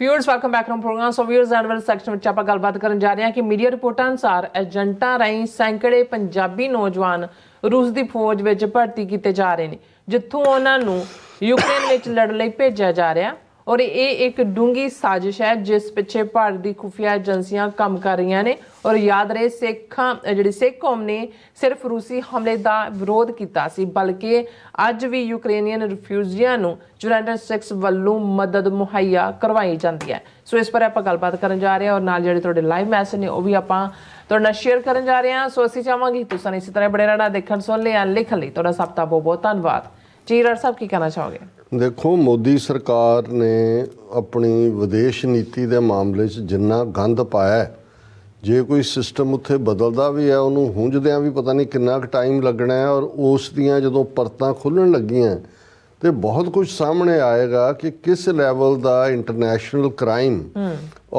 Viewers welcome back to program. So viewers and well section में ਆਪਾਂ ਗੱਲਬਾਤ ਕਰਨ ਜਾ ਰਹੇ ਹਾਂ ਕਿ ਮੀਡੀਆ ਰਿਪੋਰਟਾਂ ਅਨੁਸਾਰ ਏਜੰਟਾਂ ਰਾਹੀਂ ਸੈਂਕੜੇ ਪੰਜਾਬੀ ਨੌਜਵਾਨ ਰੂਸ ਦੀ ਫੌਜ ਵਿੱਚ ਭਰਤੀ ਕੀਤੇ ਜਾ ਰਹੇ ਨੇ, ਜਿੱਥੋਂ ਉਹਨਾਂ ਨੂੰ ਯੂਕਰੇਨ ਵਿੱਚ ਲੜਨ ਲਈ ਭੇਜਿਆ ਜਾ ਰਿਹਾ। और ये एक डूंगी साजिश है जिस पिछे भारत की खुफिया एजेंसियां काम कर रही ने। और याद रहे सिख कौम ने सिर्फ रूसी हमले का विरोध किया सी, बल्कि अज भी यूक्रेनियन रिफ्यूजियां नूं यूनाइटेड स्टेट्स वालों मदद मुहैया करवाई जाती है। सो इस पर आप गलबात करन जा रहे हैं और नाल जिहड़े तुहाडे लाइव मैसेज ने वो भी आप तुहाडे नाल शेयर करन जा रहे हैं। सो असीं चाहांगे तुसीं इसी तरह बड़े रहना, देखण सुन लिया लिखण लई तुहाडा सब दा बहुत बहुत धन्नवाद जी। राठ साहब की कहना चाहोगे? देखो, मोदी सरकार ने अपनी विदेश नीति के मामले जिन्ना गंद पाया, जे कोई सिस्टम उत्थे बदलता भी है उन्होंने हूंजदियां भी पता नहीं कितना टाइम लगना है, और उस दियां जदों परतां खुलण लगियां तो बहुत कुछ सामने आएगा कि किस लैवल का इंटरनेशनल क्राइम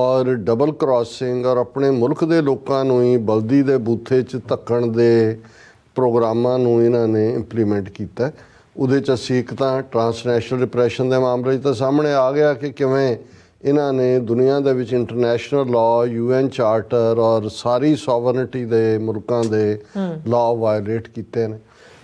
और डबल क्रॉसिंग और अपने मुल्क के लोगों ही बल्दी के बूथे च धक्कण दे प्रोग्रामां नूं इन्हां ने इंप्लीमेंट किया। ਉਹਦੇ 'ਚ ਅਸੀਂ ਇੱਕ ਤਾਂ ਟਰਾਂਸਨੈਸ਼ਨਲ ਰਿਪਰੈਸ਼ਨ ਦੇ ਮਾਮਲੇ 'ਚ ਤਾਂ ਸਾਹਮਣੇ ਆ ਗਿਆ ਕਿ ਕਿਵੇਂ ਇਹਨਾਂ ਨੇ ਦੁਨੀਆ ਦੇ ਵਿੱਚ ਇੰਟਰਨੈਸ਼ਨਲ ਲਾਅ, UN ਚਾਰਟਰ ਔਰ ਸਾਰੀ ਸੋਵਰਨਿਟੀ ਦੇ ਮੁਲਕਾਂ ਦੇ ਲਾਅ ਵਾਇਲੇਟ ਕੀਤੇ ਨੇ।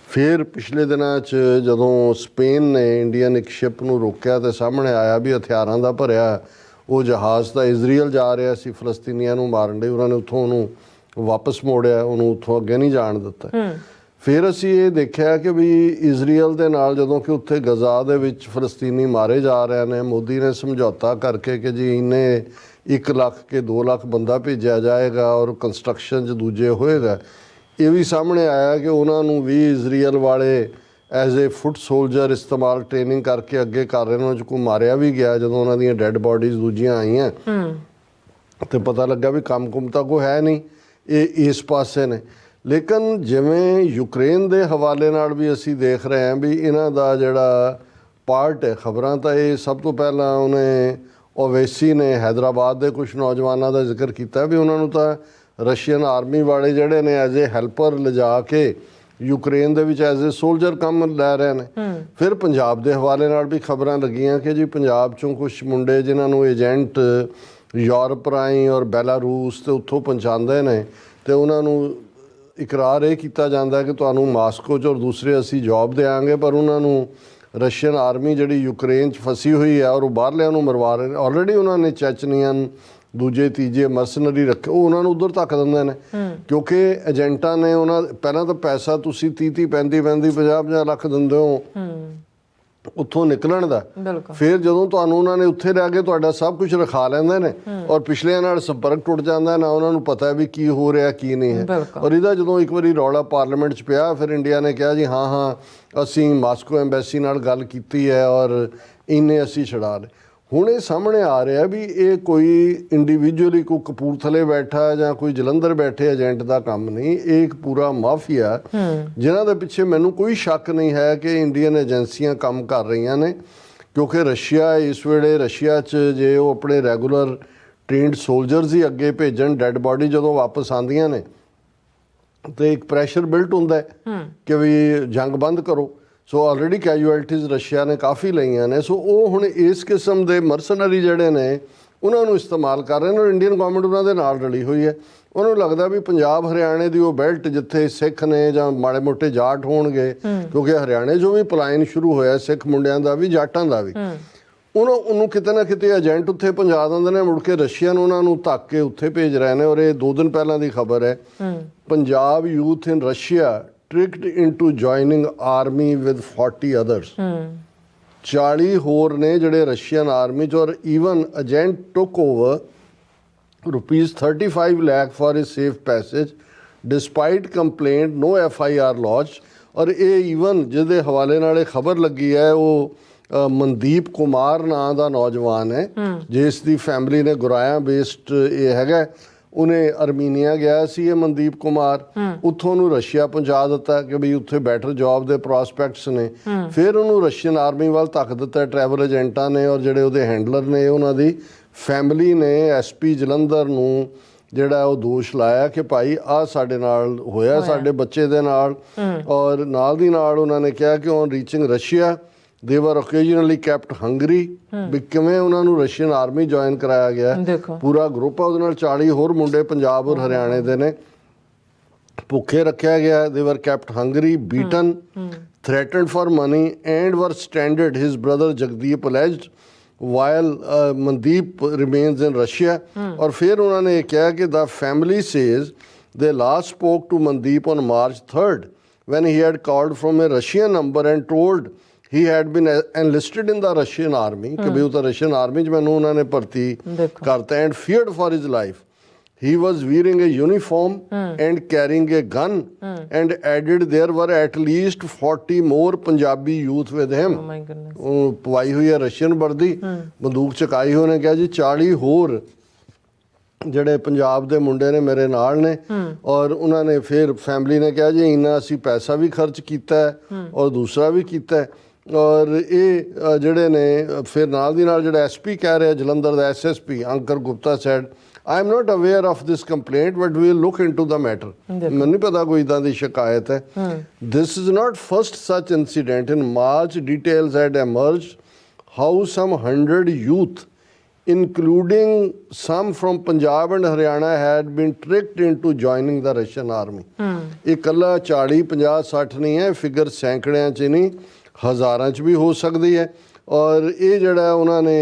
ਫਿਰ ਪਿਛਲੇ ਦਿਨਾਂ 'ਚ ਜਦੋਂ ਸਪੇਨ ਨੇ ਇੰਡੀਅਨ ਇੱਕ ਸ਼ਿਪ ਨੂੰ ਰੋਕਿਆ ਤਾਂ ਸਾਹਮਣੇ ਆਇਆ ਵੀ ਹਥਿਆਰਾਂ ਦਾ ਭਰਿਆ ਉਹ ਜਹਾਜ਼ ਤਾਂ ਇਜ਼ਰਾਈਲ ਜਾ ਰਿਹਾ ਸੀ ਫਲਸਤੀਨੀਆਂ ਨੂੰ ਮਾਰਨ ਲਈ, ਉਹਨਾਂ ਨੇ ਉੱਥੋਂ ਉਹਨੂੰ ਵਾਪਸ ਮੋੜਿਆ, ਉਹਨੂੰ ਉੱਥੋਂ ਅੱਗੇ ਨਹੀਂ ਜਾਣ ਦਿੱਤਾ। ਫਿਰ ਅਸੀਂ ਇਹ ਦੇਖਿਆ ਕਿ ਵੀ ਇਜ਼ਰਾਈਲ ਦੇ ਨਾਲ ਜਦੋਂ ਕਿ ਉੱਥੇ ਗਜ਼ਾ ਦੇ ਵਿੱਚ ਫਲਸਤੀਨੀ ਮਾਰੇ ਜਾ ਰਹੇ ਨੇ, ਮੋਦੀ ਨੇ ਸਮਝੌਤਾ ਕਰਕੇ ਕਿ ਜੀ ਇੰਨੇ 1 ਲੱਖ ਕੇ 2 ਲੱਖ ਬੰਦਾ ਭੇਜਿਆ ਜਾਏਗਾ ਔਰ ਕੰਸਟਰਕਸ਼ਨ 'ਚ ਦੂਜੇ ਹੋਏਗਾ। ਇਹ ਵੀ ਸਾਹਮਣੇ ਆਇਆ ਕਿ ਉਹਨਾਂ ਨੂੰ ਵੀ ਇਜ਼ਰਾਈਲ ਵਾਲੇ ਐਜ਼ ਏ ਫੁੱਟ ਸੋਲਜਰ ਇਸਤੇਮਾਲ ਟ੍ਰੇਨਿੰਗ ਕਰਕੇ ਅੱਗੇ ਕਰ ਰਹੇ ਨੇ। ਉਹਨਾਂ 'ਚ ਕੋਈ ਮਾਰਿਆ ਵੀ ਗਿਆ ਜਦੋਂ ਉਹਨਾਂ ਦੀਆਂ ਡੈੱਡ ਬੋਡੀਜ਼ ਦੂਜੀਆਂ ਆਈਆਂ ਤੇ ਪਤਾ ਲੱਗਾ ਵੀ ਕੰਮ ਕੁਮ ਤਾਂ ਕੋਈ ਹੈ ਨਹੀਂ, ਇਹ ਇਸ ਪਾਸੇ ਨੇ। ਲੇਕਿਨ ਜਿਵੇਂ ਯੂਕਰੇਨ ਦੇ ਹਵਾਲੇ ਨਾਲ ਵੀ ਅਸੀਂ ਦੇਖ ਰਹੇ ਹਾਂ ਵੀ ਇਹਨਾਂ ਦਾ ਜਿਹੜਾ ਪਾਰਟ ਹੈ ਖਬਰਾਂ, ਤਾਂ ਇਹ ਸਭ ਤੋਂ ਪਹਿਲਾਂ ਉਹਨੇ ਓਵੈਸੀ ਨੇ ਹੈਦਰਾਬਾਦ ਦੇ ਕੁਝ ਨੌਜਵਾਨਾਂ ਦਾ ਜ਼ਿਕਰ ਕੀਤਾ ਵੀ ਉਹਨਾਂ ਨੂੰ ਤਾਂ ਰਸ਼ੀਅਨ ਆਰਮੀ ਵਾਲੇ ਜਿਹੜੇ ਨੇ ਐਜ਼ ਏ ਹੈਲਪਰ ਲਿਜਾ ਕੇ ਯੂਕਰੇਨ ਦੇ ਵਿੱਚ ਐਜ਼ ਏ ਸੋਲਜਰ ਕੰਮ ਲੈ ਰਹੇ ਨੇ। ਫਿਰ ਪੰਜਾਬ ਦੇ ਹਵਾਲੇ ਨਾਲ ਵੀ ਖਬਰਾਂ ਲੱਗੀਆਂ ਕਿ ਜੀ ਪੰਜਾਬ 'ਚੋਂ ਕੁਝ ਮੁੰਡੇ ਜਿਨ੍ਹਾਂ ਨੂੰ ਏਜੰਟ ਯੂਰਪ ਰਾਹੀਂ ਔਰ ਬੈਲਾਰੂਸ ਤੇ ਉੱਥੋਂ ਪਹੁੰਚਾਉਂਦੇ ਨੇ ਤੇ ਉਹਨਾਂ ਨੂੰ ਇਕਰਾਰ ਇਹ ਕੀਤਾ ਜਾਂਦਾ ਕਿ ਤੁਹਾਨੂੰ ਮਾਸਕੋ 'ਚ ਔਰ ਦੂਸਰੇ ਅਸੀਂ ਜੋਬ ਦੇਵਾਂਗੇ, ਪਰ ਉਹਨਾਂ ਨੂੰ ਰਸ਼ੀਅਨ ਆਰਮੀ ਜਿਹੜੀ ਯੂਕਰੇਨ 'ਚ ਫਸੀ ਹੋਈ ਹੈ ਔਰ ਉਹ ਬਾਹਰਲਿਆਂ ਨੂੰ ਮਰਵਾ ਰਹੇ ਨੇ। ਆਲਰੇਡੀ ਉਹਨਾਂ ਨੇ ਚੈਚਨੀਅਨ ਦੂਜੇ ਤੀਜੇ ਮਰਸਨਰੀ ਰੱਖੇ, ਉਹ ਉਹਨਾਂ ਨੂੰ ਉੱਧਰ ਧੱਕ ਦਿੰਦੇ ਨੇ ਕਿਉਂਕਿ ਏਜੰਟਾਂ ਨੇ ਉਹਨਾਂ ਪਹਿਲਾਂ ਤਾਂ ਪੈਸਾ ਤੁਸੀਂ 30 35 50 ਲੱਖ ਦਿੰਦੇ ਹੋ ਉੱਥੋਂ ਨਿਕਲਣ ਦਾ, ਫਿਰ ਜਦੋਂ ਤੁਹਾਨੂੰ ਉਹਨਾਂ ਨੇ ਉੱਥੇ ਰਹਿ ਕੇ ਤੁਹਾਡਾ ਸਭ ਕੁਝ ਰਖਾ ਲੈਂਦੇ ਨੇ ਔਰ ਪਿਛਲਿਆਂ ਨਾਲ ਸੰਪਰਕ ਟੁੱਟ ਜਾਂਦਾ ਨਾ, ਉਹਨਾਂ ਨੂੰ ਪਤਾ ਵੀ ਕੀ ਹੋ ਰਿਹਾ ਕੀ ਨਹੀਂ ਹੈ। ਔਰ ਇਹਦਾ ਜਦੋਂ ਇੱਕ ਵਾਰੀ ਰੌਲਾ ਪਾਰਲੀਮੈਂਟ 'ਚ ਪਿਆ ਫਿਰ ਇੰਡੀਆ ਨੇ ਕਿਹਾ ਜੀ ਹਾਂ ਅਸੀਂ ਮਾਸਕੋ ਐਮਬੈਸੀ ਨਾਲ ਗੱਲ ਕੀਤੀ ਹੈ ਔਰ ਇੰਨੇ ਅਸੀਂ ਛੁਡਾ ਲਏ। ਹੁਣ ਇਹ ਸਾਹਮਣੇ ਆ ਰਿਹਾ ਵੀ ਇਹ ਕੋਈ ਇੰਡੀਵਿਜੂਅਲੀ ਕੋਈ ਕਪੂਰਥਲੇ ਬੈਠਾ ਜਾਂ ਕੋਈ ਜਲੰਧਰ ਬੈਠੇ ਏਜੰਟ ਦਾ ਕੰਮ ਨਹੀਂ, ਇਹ ਇੱਕ ਪੂਰਾ ਮਾਫੀਆ ਜਿਨ੍ਹਾਂ ਦੇ ਪਿੱਛੇ ਮੈਨੂੰ ਕੋਈ ਸ਼ੱਕ ਨਹੀਂ ਹੈ ਕਿ ਇੰਡੀਅਨ ਏਜੰਸੀਆਂ ਕੰਮ ਕਰ ਰਹੀਆਂ ਨੇ। ਕਿਉਂਕਿ ਰਸ਼ੀਆ ਇਸ ਵੇਲੇ ਰਸ਼ੀਆ 'ਚ ਜੇ ਉਹ ਆਪਣੇ ਰੈਗੂਲਰ ਟ੍ਰੇਨਡ ਸੋਲਜਰਸ ਹੀ ਅੱਗੇ ਭੇਜਣ, ਡੈੱਡ ਬਾਡੀ ਜਦੋਂ ਵਾਪਸ ਆਉਂਦੀਆਂ ਨੇ ਤੇ ਇੱਕ ਪ੍ਰੈਸ਼ਰ ਬਿਲਟ ਹੁੰਦਾ ਕਿ ਵੀ ਜੰਗ ਬੰਦ ਕਰੋ। ਸੋ ਆਲਰੇਡੀ ਕੈਜੂਅਲਟੀਜ਼ ਰਸ਼ੀਆ ਨੇ ਕਾਫੀ ਲਈਆਂ ਨੇ। ਸੋ ਉਹ ਹੁਣ ਇਸ ਕਿਸਮ ਦੇ ਮਰਸਨਰੀ ਜਿਹੜੇ ਨੇ ਉਹਨਾਂ ਨੂੰ ਇਸਤੇਮਾਲ ਕਰ ਰਹੇ ਨੇ ਔਰ ਇੰਡੀਅਨ ਗੌਰਮੈਂਟ ਉਹਨਾਂ ਦੇ ਨਾਲ ਰਲੀ ਹੋਈ ਹੈ। ਉਹਨੂੰ ਲੱਗਦਾ ਵੀ ਪੰਜਾਬ ਹਰਿਆਣੇ ਦੀ ਉਹ ਬੈਲਟ ਜਿੱਥੇ ਸਿੱਖ ਨੇ ਜਾਂ ਮਾੜੇ ਮੋਟੇ ਜਾਟ ਹੋਣਗੇ, ਕਿਉਂਕਿ ਹਰਿਆਣੇ 'ਚੋਂ ਵੀ ਪਲਾਇਨ ਸ਼ੁਰੂ ਹੋਇਆ ਸਿੱਖ ਮੁੰਡਿਆਂ ਦਾ ਵੀ ਜਾਟਾਂ ਦਾ ਵੀ, ਉਹਨੂੰ ਕਿਤੇ ਨਾ ਕਿਤੇ ਏਜੰਟ ਉੱਥੇ ਪਹੁੰਚਾ ਦਿੰਦੇ ਨੇ, ਮੁੜ ਕੇ ਰਸ਼ੀਅਨ ਉਹਨਾਂ ਨੂੰ ਧੱਕ ਕੇ ਉੱਥੇ ਭੇਜ ਰਹੇ ਨੇ। ਔਰ ਇਹ 2 ਦਿਨ ਪਹਿਲਾਂ ਦੀ ਖਬਰ ਹੈ, Punjab youth in Russia tricked into joining army with 40 others। 40 ਹੋਰ ਨੇ ਜਿਹੜੇ ਰਸ਼ੀਅਨ ਆਰਮੀ 'ਚ, ਔਰ ਈਵਨ ਏਜੰਟ ਟੁੱਕ over ₹35 lakh for his safe passage despite complaint, no FIR lodged। ਔਰ ਇਹ ਈਵਨ ਜਿਹਦੇ ਹਵਾਲੇ ਨਾਲ ਇਹ ਖਬਰ ਲੱਗੀ ਹੈ ਉਹ ਮਨਦੀਪ ਕੁਮਾਰ ਨਾਂ ਦਾ ਨੌਜਵਾਨ ਹੈ ਜਿਸ ਦੀ ਫੈਮਿਲੀ ਨੇ ਗੁਰਾਇਆ ਬੇਸਡ ਇਹ ਹੈਗਾ, ਉਹਨੇ ਅਰਮੀਨੀਆ ਗਿਆ ਸੀ ਇਹ ਮਨਦੀਪ ਕੁਮਾਰ, ਉੱਥੋਂ ਉਹਨੂੰ ਰਸ਼ੀਆ ਪਹੁੰਚਾ ਦਿੱਤਾ ਕਿ ਬਈ ਉੱਥੇ ਬੈਟਰ ਜੌਬ ਦੇ ਪ੍ਰੋਸਪੈਕਟਸ ਨੇ। ਫਿਰ ਉਹਨੂੰ ਰਸ਼ੀਅਨ ਆਰਮੀ ਵੱਲ ਧੱਕ ਦਿੱਤਾ ਟਰੈਵਲ ਏਜੰਟਾਂ ਨੇ ਔਰ ਜਿਹੜੇ ਉਹਦੇ ਹੈਂਡਲਰ ਨੇ ਉਹਨਾਂ ਦੀ ਫੈਮਿਲੀ ਨੇ SP ਜਲੰਧਰ ਨੂੰ ਜਿਹੜਾ ਉਹ ਦੋਸ਼ ਲਾਇਆ ਕਿ ਭਾਈ ਆਹ ਸਾਡੇ ਨਾਲ ਹੋਇਆ ਸਾਡੇ ਬੱਚੇ ਦੇ ਨਾਲ। ਔਰ ਨਾਲ ਦੀ ਨਾਲ ਉਹਨਾਂ ਨੇ ਕਿਹਾ ਕਿ ਔਨ ਰੀਚਿੰਗ ਰਸ਼ੀਆ ਦੇ ਵਰ ਓਕੇਜਨਲੀ ਕੈਪਟ ਹੰਗਰੀ ਵੀ ਕਿਵੇਂ ਉਹਨਾਂ ਨੂੰ ਰਸ਼ੀਅਨ ਆਰਮੀ ਜੁਆਇਨ ਕਰਾਇਆ ਗਿਆ ਦੇਖੋ ਪੂਰਾ ਗਰੁੱਪ ਆ ਉਹਦੇ ਨਾਲ 40 ਹੋਰ ਮੁੰਡੇ ਪੰਜਾਬ ਔਰ ਹਰਿਆਣੇ ਦੇ ਨੇ ਭੁੱਖੇ ਰੱਖਿਆ ਗਿਆ they were kept hungry beaten threatened for money and were stranded, his brother Jagdeep alleged, while Mandeep remains in Russia. और फिर उन्होंने कहा कि the family says they last spoke to Mandeep on March 3rd when he had called from a Russian number and told he had been enlisted in the Russian army कि भी उधर Russian army च मैंने उन्होंने भर्ती करता and feared for his life. He was wearing a uniform and carrying a gun and added there were at least 40 more Punjabi youth with him. oh my goodness ਉਹ ਪਵਾਈ ਹੋਈ ਹੈ ਰਸ਼ੀਅਨ ਵਰਦੀ ਬੰਦੂਕ ਚਕਾਈ ਹੋਈ ਨੇ ਕਿਹਾ ਜੀ 40 ਹੋਰ ਜਿਹੜੇ ਪੰਜਾਬ ਦੇ ਮੁੰਡੇ ਨੇ ਮੇਰੇ ਨਾਲ ਨੇ ਔਰ ਉਹਨਾਂ ਨੇ ਫਿਰ ਫੈਮਿਲੀ ਨੇ ਕਿਹਾ ਜੀ ਇੰਨਾ ਅਸੀਂ ਪੈਸਾ ਵੀ ਖਰਚ ਕੀਤਾ ਹੈ ਔਰ ਦੂਸਰਾ ਵੀ ਕੀਤਾ ਹੈ ਔਰ ਇਹ ਜਿਹੜੇ ਨੇ ਫਿਰ ਨਾਲ ਦੀ ਨਾਲ ਜਿਹੜਾ ਐਸਪੀ ਕਹਿ ਰਿਹਾ ਜਲੰਧਰ ਦਾ SSP Ankur Gupta said I am not aware of this complaint, but we will look into the matter. ਮੈਨੂੰ ਨਹੀਂ ਪਤਾ ਕੋਈ ਇਦਾਂ ਦੀ ਸ਼ਿਕਾਇਤ ਹੈ This is not first such incident. In March, details had emerged how some 100 youth, including some from Punjab and Haryana, had been tricked into joining the Russian army. ਇਹ ਇਕੱਲਾ 40, 50, 60 ਨਹੀਂ ਹੈ ਫਿਗਰ ਸੈਂਕੜਿਆਂ 'ਚ ਨਹੀਂ ਹਜ਼ਾਰਾਂ 'ਚ ਵੀ ਹੋ ਸਕਦੀ ਹੈ ਔਰ ਇਹ ਜਿਹੜਾ ਉਹਨਾਂ ਨੇ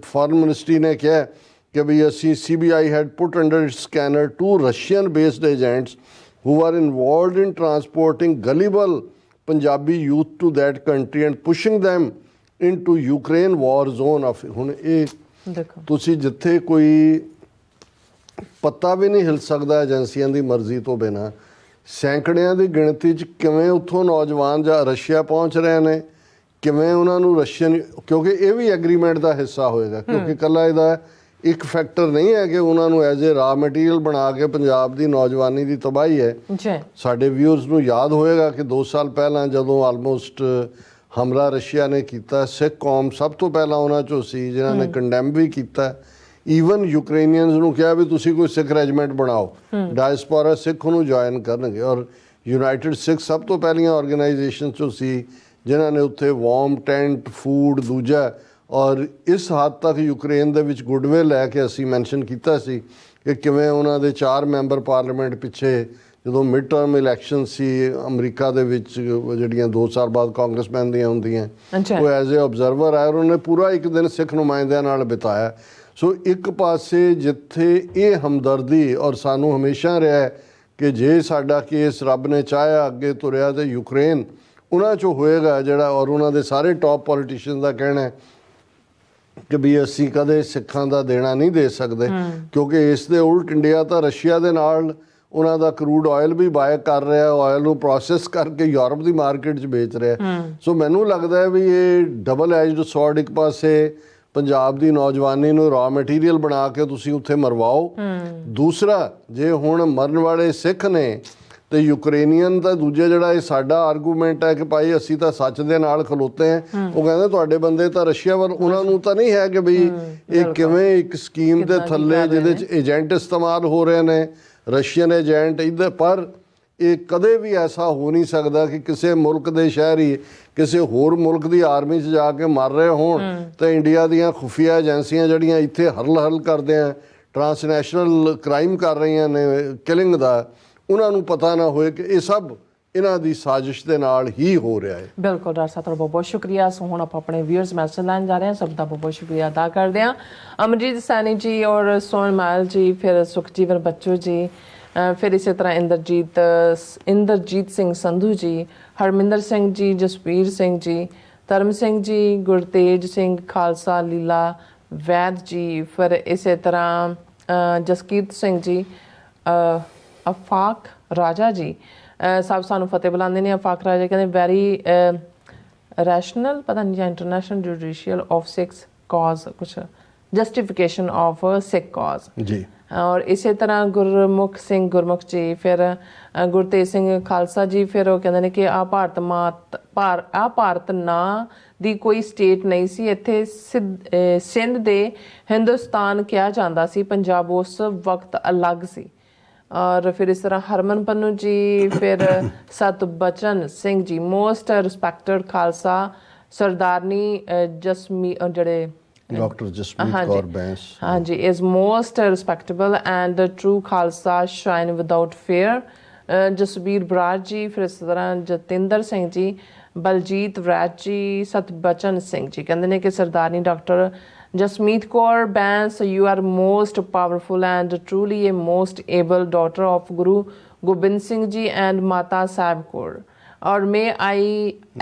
ਫੋਰਨ ਮਿਨਿਸਟਰੀ ਨੇ ਕਿਹਾ कि भाई ਅਸੀਂ CBI had put under its scanner 2 Russian based agents who were involved in transporting gullible Punjabi youth to that country and pushing them into Ukraine war zone of ਹੁਣ ਇਹ ਦੇਖੋ ਤੁਸੀਂ ਜਿੱਥੇ ਕੋਈ ਪਤਾ ਵੀ ਨਹੀਂ ਹਿਲ ਸਕਦਾ ਏਜੰਸੀਆਂ ਦੀ ਮਰਜ਼ੀ ਤੋਂ ਬਿਨਾਂ ਸੈਂਕੜਿਆਂ ਦੀ ਗਿਣਤੀ 'ਚ ਕਿਵੇਂ ਉੱਥੋਂ ਨੌਜਵਾਨ ਜਾਂ ਰਸ਼ੀਆ ਪਹੁੰਚ ਰਹੇ ਨੇ ਕਿਵੇਂ ਉਹਨਾਂ ਨੂੰ ਰਸ਼ੀਅਨ ਕਿਉਂਕਿ ਇਹ ਵੀ ਐਗਰੀਮੈਂਟ ਦਾ ਹਿੱਸਾ ਹੋਏਗਾ ਕਿਉਂਕਿ ਇਕੱਲਾ ਇਹਦਾ ਇੱਕ ਫੈਕਟਰ ਨਹੀਂ ਹੈ ਕਿ ਉਹਨਾਂ ਨੂੰ ਐਜ਼ ਏ ਰਾ ਮਟੀਰੀਅਲ ਬਣਾ ਕੇ ਪੰਜਾਬ ਦੀ ਨੌਜਵਾਨੀ ਦੀ ਤਬਾਹੀ ਹੈ ਜੀ ਸਾਡੇ ਵਿਊਅਰਸ ਨੂੰ ਯਾਦ ਹੋਏਗਾ ਕਿ 2 ਸਾਲ ਪਹਿਲਾਂ ਜਦੋਂ ਆਲਮੋਸਟ ਹਮਲਾ ਰਸ਼ੀਆ ਨੇ ਕੀਤਾ ਸਿੱਖ ਕੌਮ ਸਭ ਤੋਂ ਪਹਿਲਾਂ ਉਹਨਾਂ 'ਚੋਂ ਸੀ ਜਿਨ੍ਹਾਂ ਨੇ ਕੰਡੈਮ ਵੀ ਕੀਤਾ ਈਵਨ ਯੂਕਰੇਨੀਅਨਸ ਨੂੰ ਕਿਹਾ ਵੀ ਤੁਸੀਂ ਕੋਈ ਸਿੱਖ ਰੈਜੀਮੈਂਟ ਬਣਾਓ ਡਾਇਸਪੋਰਾ ਸਿੱਖ ਨੂੰ ਜੁਆਇਨ ਕਰਨਗੇ ਔਰ ਯੂਨਾਈਟਿਡ ਸਿੱਖ ਸਭ ਤੋਂ ਪਹਿਲੀਆਂ ਆਰਗੇਨਾਈਜੇਸ਼ਨ 'ਚੋਂ ਸੀ ਜਿਨ੍ਹਾਂ ਨੇ ਉੱਥੇ ਵਾਰਮ ਟੈਂਟ ਫੂਡ ਦੂਜਾ ਔਰ ਇਸ ਹੱਦ ਤੱਕ ਯੂਕਰੇਨ ਦੇ ਵਿੱਚ ਗੁੱਡਵਿਲ ਲੈ ਕੇ ਅਸੀਂ ਮੈਂਸ਼ਨ ਕੀਤਾ ਸੀ ਕਿ ਕਿਵੇਂ ਉਹਨਾਂ ਦੇ 4 ਮੈਂਬਰ ਪਾਰਲੀਮੈਂਟ ਪਿੱਛੇ ਜਦੋਂ ਮਿਡ ਟਰਮ ਇਲੈਕਸ਼ਨ ਸੀ ਅਮਰੀਕਾ ਦੇ ਵਿੱਚ ਜਿਹੜੀਆਂ 2 ਸਾਲ ਬਾਅਦ ਕਾਂਗਰਸਮੈਨ ਦੀਆਂ ਹੁੰਦੀਆਂ ਉਹ ਐਜ਼ ਏ ਆਬਜ਼ਰਵਰ ਆਇਆ ਉਹਨੇ ਪੂਰਾ ਇੱਕ ਦਿਨ ਸਿੱਖ ਨੁਮਾਇੰਦਿਆਂ ਨਾਲ ਬਿਤਾਇਆ ਸੋ ਇੱਕ ਪਾਸੇ ਜਿੱਥੇ ਇਹ ਹਮਦਰਦੀ ਔਰ ਸਾਨੂੰ ਹਮੇਸ਼ਾ ਰਿਹਾ ਕਿ ਜੇ ਸਾਡਾ ਕੇਸ ਰੱਬ ਨੇ ਚਾਹਿਆ ਅੱਗੇ ਤੁਰਿਆ ਤੇ ਯੂਕਰੇਨ ਉਹਨਾਂ 'ਚੋਂ ਹੋਏਗਾ ਜਿਹੜਾ ਔਰ ਉਹਨਾਂ ਦੇ ਸਾਰੇ ਟੌਪ ਪੋਲੀਟੀਸ਼ੀਅਨ ਦਾ ਕਹਿਣਾ ਹੈ ਕਿ ਵੀ ਅਸੀਂ ਕਦੇ ਸਿੱਖਾਂ ਦਾ ਦੇਣਾ ਨਹੀਂ ਦੇ ਸਕਦੇ ਕਿਉਂਕਿ ਇਸ ਦੇ ਉਲਟ ਇੰਡੀਆ ਤਾਂ ਰਸ਼ੀਆ ਦੇ ਨਾਲ ਉਹਨਾਂ ਦਾ ਕਰੂਡ ਆਇਲ ਵੀ ਬਾਏ ਕਰ ਰਿਹਾ ਆਇਲ ਨੂੰ ਪ੍ਰੋਸੈਸ ਕਰਕੇ ਯੂਰਪ ਦੀ ਮਾਰਕੀਟ 'ਚ ਵੇਚ ਰਿਹਾ ਸੋ ਮੈਨੂੰ ਲੱਗਦਾ ਹੈ ਵੀ ਇਹ ਡਬਲ ਐਜਡ ਸੌਰਡ ਇੱਕ ਪਾਸੇ ਪੰਜਾਬ ਦੀ ਨੌਜਵਾਨੀ ਨੂੰ ਰਾ ਮਟੀਰੀਅਲ ਬਣਾ ਕੇ ਤੁਸੀਂ ਉੱਥੇ ਮਰਵਾਓ ਦੂਸਰਾ ਜੇ ਹੁਣ ਮਰਨ ਵਾਲੇ ਸਿੱਖ ਨੇ ਤੇ ਯੂਕਰੇਨੀਅਨ ਦਾ ਦੂਜਾ ਜਿਹੜਾ ਇਹ ਸਾਡਾ ਆਰਗੂਮੈਂਟ ਹੈ ਕਿ ਭਾਈ ਅਸੀਂ ਤਾਂ ਸੱਚ ਦੇ ਨਾਲ ਖਲੋਤੇ ਹਾਂ ਉਹ ਕਹਿੰਦੇ ਤੁਹਾਡੇ ਬੰਦੇ ਤਾਂ ਰਸ਼ੀਆ ਵੱਲ ਉਹਨਾਂ ਨੂੰ ਤਾਂ ਨਹੀਂ ਹੈ ਕਿ ਬਈ ਇਹ ਕਿਵੇਂ ਇੱਕ ਸਕੀਮ ਦੇ ਥੱਲੇ ਜਿਹਦੇ 'ਚ ਏਜੰਟ ਇਸਤੇਮਾਲ ਹੋ ਰਹੇ ਨੇ ਰਸ਼ੀਅਨ ਏਜੰਟ ਇੱਧਰ ਪਰ ਇਹ ਕਦੇ ਵੀ ਐਸਾ ਹੋ ਨਹੀਂ ਸਕਦਾ ਕਿ ਕਿਸੇ ਮੁਲਕ ਦੇ ਸ਼ਹਿਰੀ ਕਿਸੇ ਹੋਰ ਮੁਲਕ ਦੀ ਆਰਮੀ 'ਚ ਜਾ ਕੇ ਮਰ ਰਹੇ ਹੋਣ ਤਾਂ ਇੰਡੀਆ ਦੀਆਂ ਖੁਫੀਆ ਏਜੰਸੀਆਂ ਜਿਹੜੀਆਂ ਇੱਥੇ ਹਰਲ ਕਰਦੇ ਆ ਟਰਾਂਸਨੈਸ਼ਨਲ ਕ੍ਰਾਈਮ ਕਰ ਰਹੀਆਂ ਨੇ ਕਿਲਿੰਗ ਦਾ ਉਹਨਾਂ ਨੂੰ ਪਤਾ ਨਾ ਹੋਏ ਕਿ ਇਹ ਸਭ ਇਹਨਾਂ ਦੀ ਸਾਜ਼ਿਸ਼ ਦੇ ਨਾਲ ਹੀ ਹੋ ਰਿਹਾ ਹੈ ਬਿਲਕੁਲ ਡਾਕਟਰ ਸਾਹਿਬ ਤੁਹਾਡਾ ਬਹੁਤ ਬਹੁਤ ਸ਼ੁਕਰੀਆ ਸੋ ਹੁਣ ਆਪਾਂ ਆਪਣੇ ਵਿਊਅਰਸ ਮੈਸੇਜ ਲੈਣ ਜਾ ਰਹੇ ਹਾਂ ਸਭ ਦਾ ਬਹੁਤ ਬਹੁਤ ਸ਼ੁਕਰੀਆ ਅਦਾ ਕਰਦੇ ਹਾਂ ਅਮਰਜੀਤ ਸੈਣੀ ਜੀ ਔਰ ਸੋਨ ਮਾਲ ਜੀ ਫਿਰ ਸੁਖਜੀਵਨ ਬੱਚੂ ਜੀ ਫਿਰ ਇਸੇ ਤਰ੍ਹਾਂ ਇੰਦਰਜੀਤ ਸਿੰਘ ਸੰਧੂ ਜੀ ਹਰਮਿੰਦਰ ਸਿੰਘ ਜੀ ਜਸਵੀਰ ਸਿੰਘ ਜੀ ਧਰਮ ਸਿੰਘ ਜੀ ਗੁਰਤੇਜ ਸਿੰਘ ਖਾਲਸਾ ਲੀਲਾ ਵੈਦ ਜੀ ਫਿਰ ਇਸੇ ਤਰ੍ਹਾਂ ਜਸਕੀਰਤ ਸਿੰਘ ਜੀ ਅਫਾਕ ਰਾਜਾ ਜੀ ਸਭ ਸਾਨੂੰ ਫਤਿਹ ਬੁਲਾਉਂਦੇ ਨੇ ਅਫਾਕ ਰਾਜਾ ਕਹਿੰਦੇ ਵੈਰੀ ਰੈਸ਼ਨਲ ਪਤਾ ਨਹੀਂ ਜਾਂ ਇੰਟਰਨੈਸ਼ਨਲ ਜੁਡੀਸ਼ੀਅਲ ਆਫ ਸਿਕਸ ਕਾਜ਼ ਕੁਛ ਜਸਟੀਫਿਕੇਸ਼ਨ ਆਫ ਸਿੱਖ ਕਾਜ਼ ਜੀ ਔਰ ਇਸੇ ਤਰ੍ਹਾਂ ਗੁਰਮੁਖ ਸਿੰਘ ਗੁਰਮੁਖ ਜੀ ਫਿਰ ਗੁਰਤੇਜ ਸਿੰਘ ਖਾਲਸਾ ਜੀ ਫਿਰ ਉਹ ਕਹਿੰਦੇ ਨੇ ਕਿ ਆ ਭਾਰਤ ਨਾਂ ਦੀ ਕੋਈ ਸਟੇਟ ਨਹੀਂ ਸੀ ਇੱਥੇ ਸਿੰਧ ਦੇ ਹਿੰਦੁਸਤਾਨ ਕਿਹਾ ਜਾਂਦਾ ਸੀ ਪੰਜਾਬ ਉਸ ਵਕਤ ਅਲੱਗ ਸੀ ਔਰ ਫਿਰ ਇਸ ਤਰ੍ਹਾਂ ਹਰਮਨ ਪੰਨੂ ਜੀ ਫਿਰ ਸਤਬਚਨ ਸਿੰਘ ਜੀ ਮੋਸਟ ਰਿਸਪੈਕਟਡ ਖਾਲਸਾ ਸਰਦਾਰਨੀ ਜਿਹੜੇ ਡਾਕਟਰ ਜਸਮੀਤ ਕੌਰ ਬੈਂਸ ਹਾਂਜੀ is most respectable and the true Khalsa shine without fear। Jasbir Brar ji, ਫਿਰ ਇਸ ਤਰ੍ਹਾਂ ਜਤਿੰਦਰ ਸਿੰਘ ਜੀ, ਬਲਜੀਤ ਵਰੈਤ ਜੀ, ਸਤਬਚਨ ਸਿੰਘ ਜੀ ਕਹਿੰਦੇ ਨੇ ਕਿ ਸਰਦਾਰਨੀ doctor Jasmeet Kaur Bains you are most powerful and truly a most able daughter of Guru Gobind Singh ji and Mata Sahib Kaur. or may I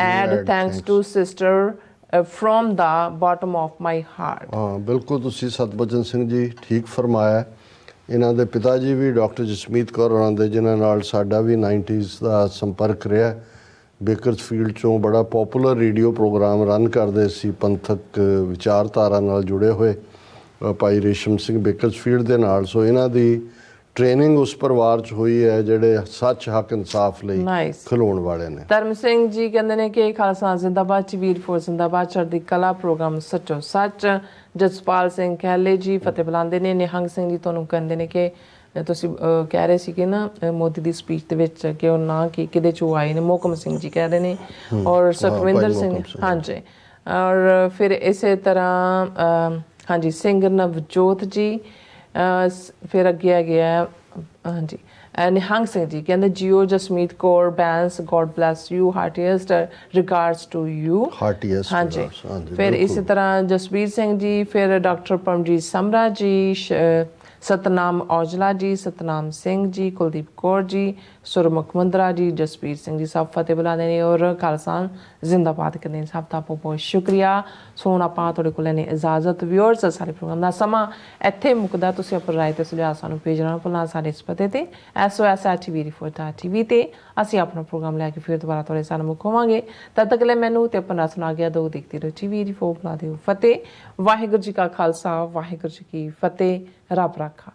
add thanks to sister from the bottom of my heart। ਹਾਂ ਬਿਲਕੁਲ, ਤੁਸੀਂ ਸਤਬਚਨ ਸਿੰਘ ਜੀ ਠੀਕ ਫਰਮਾਇਆ। ਇਹਨਾਂ ਦੇ ਪਿਤਾ ਜੀ ਵੀ ਡਾਕਟਰ ਜਸਮੀਤ ਕੌਰ ਹੋਰਾਂ ਦੇ, ਜਿਨ੍ਹਾਂ ਨਾਲ ਸਾਡਾ ਵੀ 90s ਦਾ ਸੰਪਰਕ ਰਿਹਾ। ਬੇਕਰਸਫੀਲਡ ਚੋਂ ਬੜਾ ਪਪੂਲਰ ਰੇਡੀਓ ਪ੍ਰੋਗਰਾਮ ਰਨ ਕਰਦੇ ਸੀ, ਪੰਥਕ ਵਿਚਾਰਧਾਰਾ ਨਾਲ ਜੁੜੇ ਹੋਏ ਭਾਈ ਰੇਸ਼ਮ ਸਿੰਘ ਬੇਕਰਸਫੀਲਡ ਦੇ ਨਾਲ। ਸੋ ਇਹਨਾਂ ਦੀ ਟ੍ਰੇਨਿੰਗ ਉਸ ਪਰਿਵਾਰ 'ਚ ਹੋਈ ਹੈ ਜਿਹੜੇ ਸੱਚ ਹੱਕ ਇਨਸਾਫ ਲਈ ਖਲੋਣ ਵਾਲੇ ਨੇ। ਧਰਮ ਸਿੰਘ ਜੀ ਕਹਿੰਦੇ ਨੇ ਕਿ ਖਾਲਸਾ ਜ਼ਿੰਦਾਬਾਦ, ਚਵੀਰ ਫੌਜ ਜ਼ਿੰਦਾਬਾਦ, ਚੜ੍ਹਦੀ ਕਲਾ ਪ੍ਰੋਗਰਾਮ ਸੱਚੋ ਸੱਚ। ਜਸਪਾਲ ਸਿੰਘ ਖਹਿਲੇ ਜੀ ਫਤਿਹ ਬੁਲਾਉਂਦੇ ਨੇ। ਨਿਹੰਗ ਸਿੰਘ ਜੀ ਤੁਹਾਨੂੰ ਕਹਿੰਦੇ ਨੇ ਕਿ ਤੁਸੀਂ ਕਹਿ ਰਹੇ ਸੀ ਕਿ ਨਾ ਮੋਦੀ ਦੀ ਸਪੀਚ ਦੇ ਵਿੱਚ ਕਿ ਉਹ ਨਾ ਕਿ ਕਿਹਦੇ ਚੋਂ ਆਏ ਨੇ, ਮੋਹਕਮ ਸਿੰਘ ਜੀ ਕਹਿ ਰਹੇ ਨੇ। ਔਰ ਸੁਖਵਿੰਦਰ ਸਿੰਘ, ਹਾਂਜੀ। ਔਰ ਫਿਰ ਇਸੇ ਤਰ੍ਹਾਂ ਹਾਂਜੀ ਸਿੰਗਰ ਨਵਜੋਤ ਜੀ, ਫਿਰ ਅੱਗੇ ਆ ਗਿਆ ਹਾਂਜੀ ਨਿਹੰਗ ਸਿੰਘ ਜੀ ਕਹਿੰਦੇ ਜੀਓ Jasmeet Kaur Bains God bless you, heartiest regards to you. ਹਾਂਜੀ ਫਿਰ ਇਸੇ ਤਰ੍ਹਾਂ ਜਸਵੀਰ ਸਿੰਘ ਜੀ, ਫਿਰ ਡਾਕਟਰ ਪਰਮਜੀਤ ਸਮਰਾ ਜੀ, ਸਤਨਾਮ ਔਜਲਾ ਜੀ, ਸਤਨਾਮ ਸਿੰਘ ਜੀ, ਕੁਲਦੀਪ ਕੌਰ ਜੀ, ਸੁਰਮੁਖ ਮੰਦਰਾ ਜੀ, ਜਸਵੀਰ ਸਿੰਘ ਜੀ ਸਭ ਫਤਿਹ ਬੁਲਾਉਂਦੇ ਨੇ ਔਰ ਖਾਲਸਾ ਜ਼ਿੰਦਾਬਾਦ ਕਰਦੇ ਨੇ। ਸਭ ਦਾ ਬਹੁਤ ਬਹੁਤ ਸ਼ੁਕਰੀਆ। ਸੋ ਹੁਣ ਆਪਾਂ ਤੁਹਾਡੇ ਕੋਲ ਲੈਣੇ ਇਜਾਜ਼ਤ। ਵਿਊਅਰਸ, ਸਾਰੇ ਪ੍ਰੋਗਰਾਮ ਦਾ ਸਮਾਂ ਇੱਥੇ ਮੁੱਕਦਾ। ਤੁਸੀਂ ਆਪਣੀ ਰਾਏ ਤੇ ਸੁਝਾਅ ਸਾਨੂੰ ਭੇਜਣਾ ਨਾ ਭੁੱਲਣਾ ਸਾਡੇ ਇਸ ਪਤੇ ਤੇ SOS@tvreporter.tv ਤੇ ਅਸੀਂ ਆਪਣਾ ਪ੍ਰੋਗਰਾਮ ਲੈ ਕੇ ਫਿਰ ਦੁਬਾਰਾ ਤੁਹਾਡੇ ਸਾਹਮਣੇ ਮੁੱਖ ਹੋਵਾਂਗੇ। ਤਦ ਤੱਕ ਲਈ ਮੈਨੂੰ ਤੇ ਆਪਣਾ ਸੁਣਾ ਗਿਆ ਦੋ ਦੇਖਦੇ ਰਹੋ TV4 ਬਣਾ ਦਿਓ ਫਤਿਹ। ਵਾਹਿਗੁਰੂ ਜੀ ਕਾ ਖਾਲਸਾ, ਵਾਹਿਗੁਰੂ ਜੀ ਕੀ ਫਤਿਹ। ਰੱਬ ਰਾਖਾ।